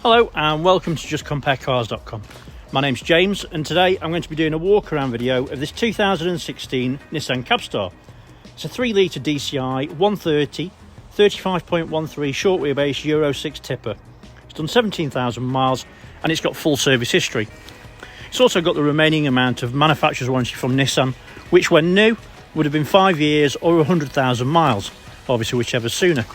Hello and welcome to justcomparecars.com. My name's James and today I'm going to be doing a walk around video of this 2016 Nissan Cabstar. It's a 3 litre DCI 130 35.13 short wheelbase Euro 6 Tipper. It's done 17,000 miles and it's got full service history. It's also got the remaining amount of manufacturer's warranty from Nissan, which when new would have been 5 years or 100,000 miles, obviously whichever sooner.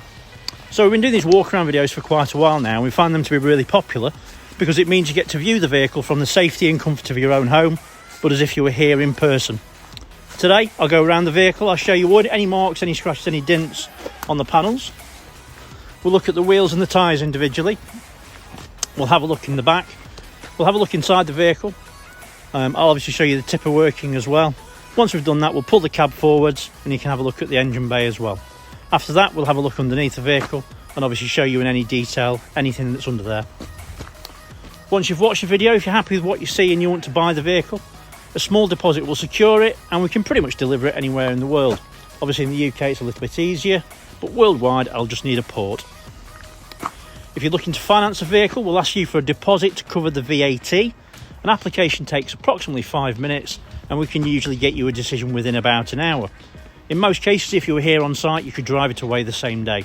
So we've been doing these walk around videos for quite a while now and we find them to be really popular because it means you get to view the vehicle from the safety and comfort of your own home, but as if you were here in person. Today I'll go around the vehicle, I'll show you any marks, any scratches, any dents on the panels. We'll look at the wheels and the tyres individually. We'll have a look in the back. We'll have a look inside the vehicle. I'll obviously show you the tipper working as well. Once we've done that, we'll pull the cab forwards and you can have a look at the engine bay as well. After that, we'll have a look underneath the vehicle and obviously show you in any detail anything that's under there. Once you've watched the video, if you're happy with what you see and you want to buy the vehicle, a small deposit will secure it and we can pretty much deliver it anywhere in the world. Obviously in the UK it's a little bit easier, but worldwide I'll just need a port. If you're looking to finance a vehicle, we'll ask you for a deposit to cover the VAT. An application takes approximately 5 minutes and we can usually get you a decision within about an hour. In most cases, if you were here on site, you could drive it away the same day.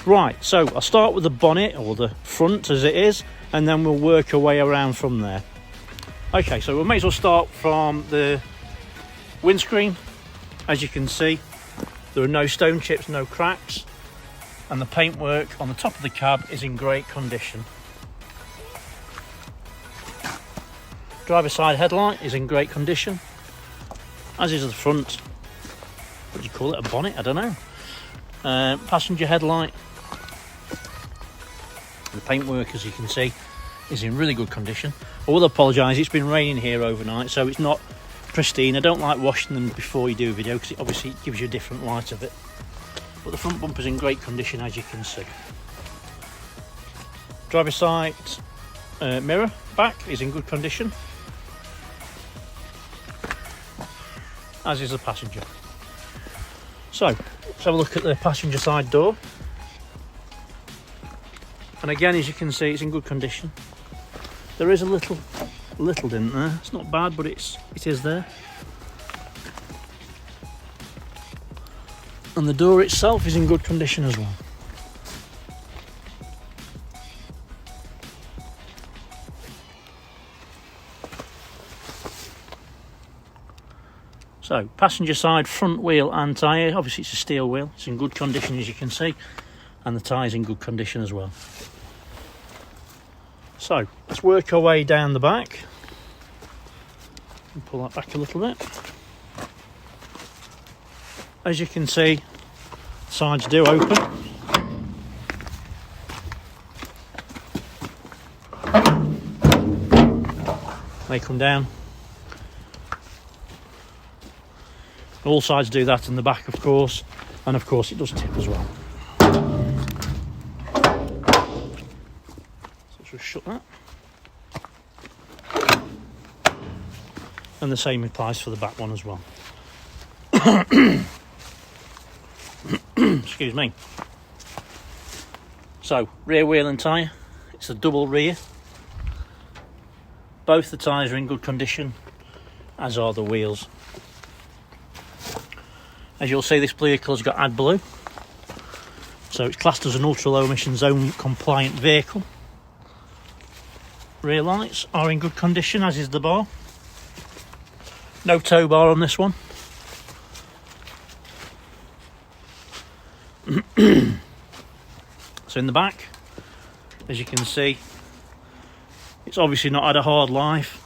Right, so I'll start with the bonnet, or the front as it is, and then we'll work our way around from there. Okay, so we may as well start from the windscreen. As you can see, there are no stone chips, no cracks, and the paintwork on the top of the cab is in great condition. Driver side headlight is in great condition, as is the front. What do you call it? A bonnet? I don't know. Passenger headlight. The paintwork, as you can see, is in really good condition. I will apologise, it's been raining here overnight, so it's not pristine. I don't like washing them before you do a video because it obviously gives you a different light of it. But the front bumper's in great condition, as you can see. Driver side mirror back is in good condition, as is the passenger. So let's have a look at the passenger side door, and again, as you can see, it's in good condition. There is a little dent there. It's not bad, but it is there. And the door itself is in good condition as well. So, passenger side front wheel and tyre, obviously it's a steel wheel, it's in good condition as you can see, and the tyre's in good condition as well. So, let's work our way down the back. And pull that back a little bit. As you can see, sides do open. They come down. All sides do that in the back, of course, and of course it does tip as well. So let's just shut that. And the same applies for the back one as well. Excuse me. So, rear wheel and tyre, it's a double rear. Both the tyres are in good condition, as are the wheels. As you'll see, this vehicle has got AdBlue, so it's classed as an ultra low emission zone compliant vehicle. Rear lights are in good condition, as is the bar. No tow bar on this one. So in the back, as you can see, it's obviously not had a hard life.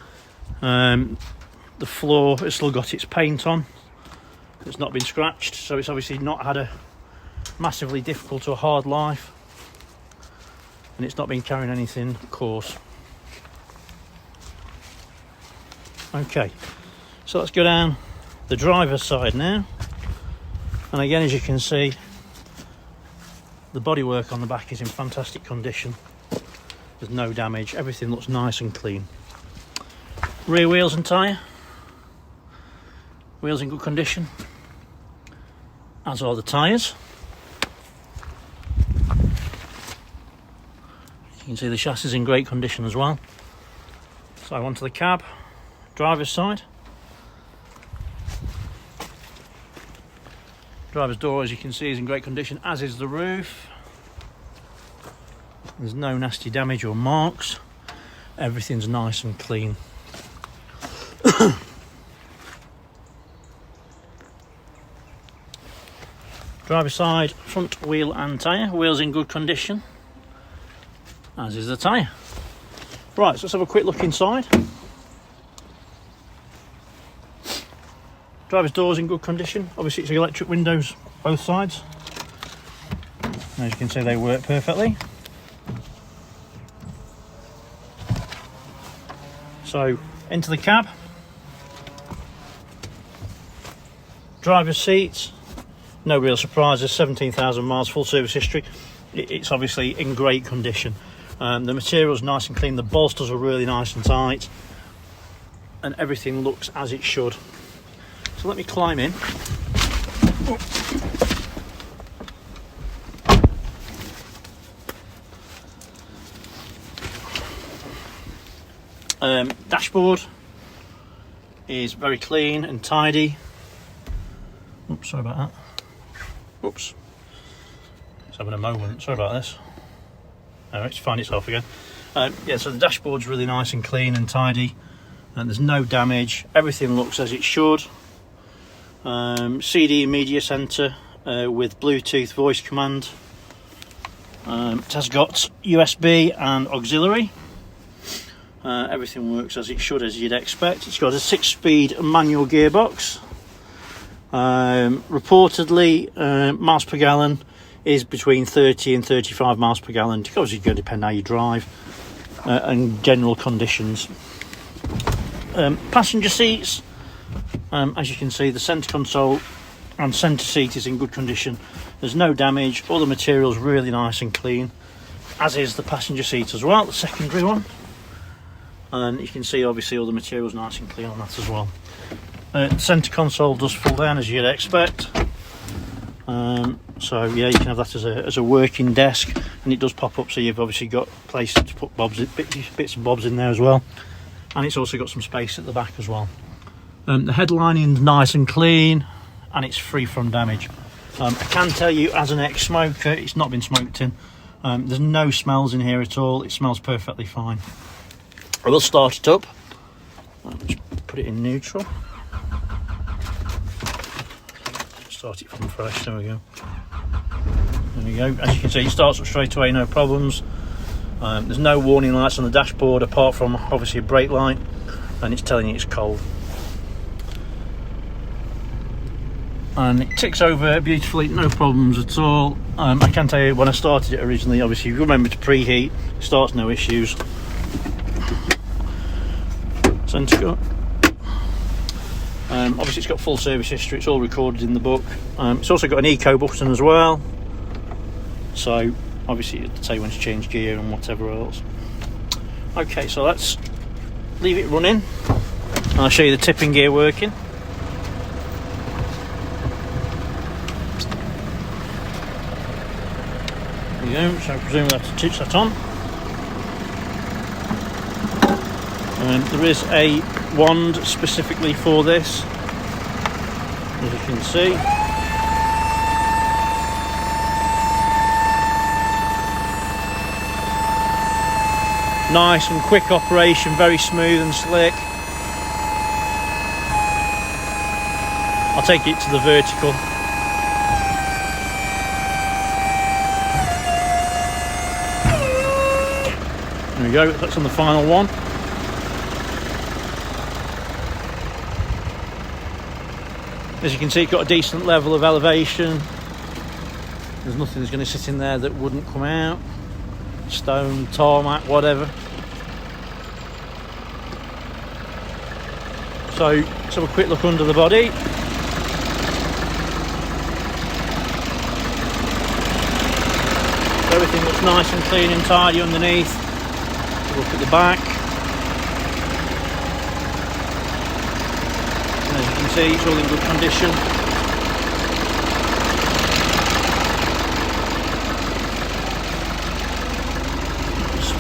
The floor has still got its paint on. It's not been scratched, so it's obviously not had a massively difficult or hard life, and it's not been carrying anything coarse. Okay, so let's go down the driver's side now, and again, as you can see, the bodywork on the back is in fantastic condition. There's no damage, everything looks nice and clean. Rear wheels and tyre, wheels in good condition, as are the tyres. You can see the chassis is in great condition as well. So onto the cab, driver's side. Driver's door, as you can see, is in great condition, as is the roof. There's no nasty damage or marks. Everything's nice and clean. Driver's side, front wheel and tyre. Wheels in good condition, as is the tyre. Right, so let's have a quick look inside. Driver's door's in good condition. Obviously it's electric windows both sides. As you can see, they work perfectly. So into the cab. Driver's seats, no real surprises, 17,000 miles, full service history. It's obviously in great condition. The material's nice and clean, the bolsters are really nice and tight, and everything looks as it should. So let me climb in. Dashboard is very clean and tidy. Oops, sorry about that. Oops. It's having a moment. Sorry about this. Anyway, it's found itself again. Yeah, so the dashboard's really nice and clean and tidy, and there's no damage. Everything looks as it should. CD media center with Bluetooth voice command. It has got USB and auxiliary. Everything works as it should, as you'd expect. It's got a 6-speed manual gearbox. Reportedly, miles per gallon is between 30 and 35 miles per gallon. Obviously, it's going to depend how you drive and general conditions. Passenger seats, as you can see, the centre console and centre seat is in good condition. There's no damage. All the material's really nice and clean, as is the passenger seat as well, the secondary one. And you can see, obviously, all the material's nice and clean on that as well. The centre console does fold down, as you'd expect. So yeah, you can have that as a working desk, and it does pop up, so you've obviously got places to put bits and bobs in there as well. And it's also got some space at the back as well. The headlining's nice and clean, and it's free from damage. I can tell you, as an ex-smoker, it's not been smoked in. There's no smells in here at all. It smells perfectly fine. I will start it up. Just put it in neutral. Start it from fresh. There we go. There we go. As you can see, it starts up straight away, no problems. There's no warning lights on the dashboard apart from obviously a brake light, and it's telling you it's cold. And it ticks over beautifully, no problems at all. I can tell you, when I started it originally, obviously you remember to preheat, it starts no issues. Centre. Obviously it's got full service history, it's all recorded in the book. It's also got an eco button as well, so obviously it'll tell you when to change gear and whatever else. Okay, so let's leave it running and I'll show you the tipping gear working. There you go, so I presume we'll have to touch that on. There is a wand specifically for this, as you can see. Nice and quick operation, very smooth and slick. I'll take it to the vertical. There we go, that's on the final one. As you can see, it's got a decent level of elevation. There's nothing that's going to sit in there that wouldn't come out. Stone, tarmac, whatever. So let's have a quick look under the body. Everything looks nice and clean and tidy underneath. Look at the back. And as you can see, it's all in good condition.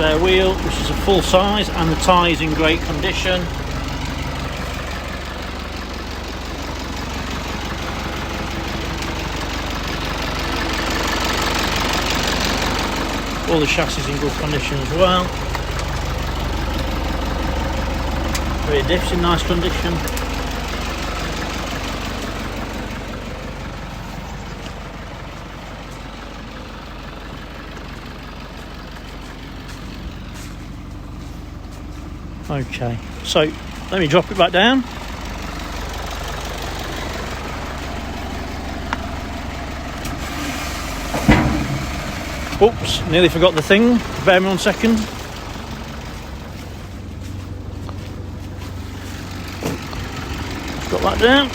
spare wheel, which is a full size, and the tyres in great condition. All the chassis in good condition as well. Rear diffs in nice condition. Okay, so let me drop it back down. Oops, nearly forgot the thing. Bear me 1 second. Got that down.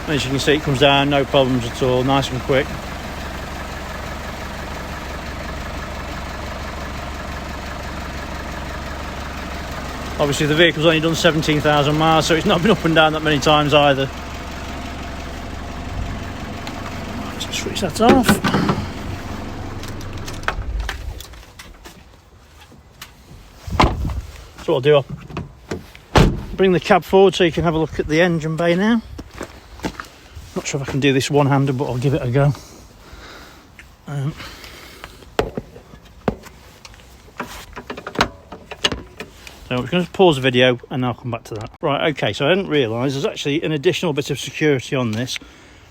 As you can see, it comes down, no problems at all, nice and quick. Obviously the vehicle's only done 17,000 miles, so it's not been up and down that many times either. Let's switch that off. So what I'll do, I'll bring the cab forward so you can have a look at the engine bay now. Not sure if I can do this one-handed, but I'll give it a go. So I'm going to pause the video and I'll come back to that. Right, okay, so I didn't realise there's actually an additional bit of security on this.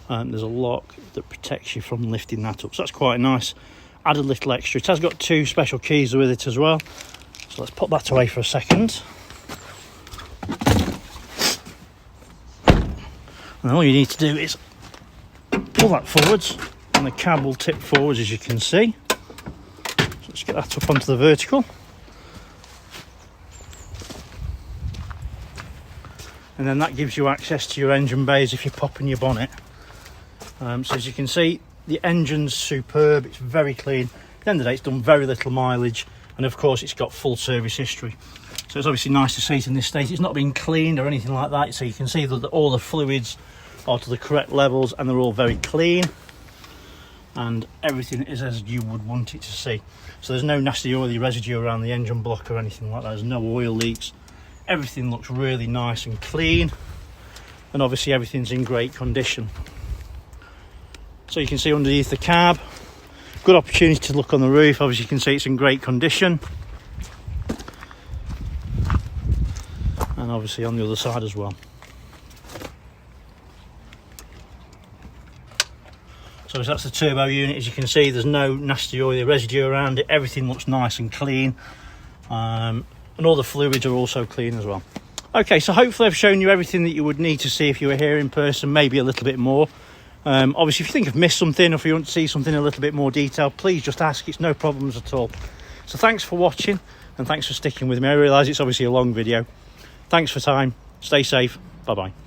There's a lock that protects you from lifting that up, so that's quite nice. Added a little extra. It has got 2 special keys with it as well. So let's put that away for a second. And all you need to do is pull that forwards and the cab will tip forwards, as you can see. So let's get that up onto the vertical. And then that gives you access to your engine bays if you're popping your bonnet. So as you can see, the engine's superb, it's very clean. At the end of the day, it's done very little mileage, and of course it's got full service history. So it's obviously nice to see it in this state. It's not been cleaned or anything like that, so you can see that all the fluids are to the correct levels and they're all very clean, and everything is as you would want it to see. So there's no nasty oily residue around the engine block or anything like that. There's no oil leaks. Everything looks really nice and clean, and obviously everything's in great condition. So you can see underneath the cab, good opportunity to look on the roof. Obviously you can see it's in great condition, and obviously on the other side as well. So that's the turbo unit. As you can see, there's no nasty oily residue around it. Everything looks nice and clean, and all the fluids are also clean as well. Okay, so hopefully I've shown you everything that you would need to see if you were here in person, maybe a little bit more. Obviously if you think I've missed something, or if you want to see something in a little bit more detail, please just ask. It's no problems at all. So thanks for watching, and thanks for sticking with me. I realise it's obviously a long video. Thanks for time. Stay safe. Bye bye.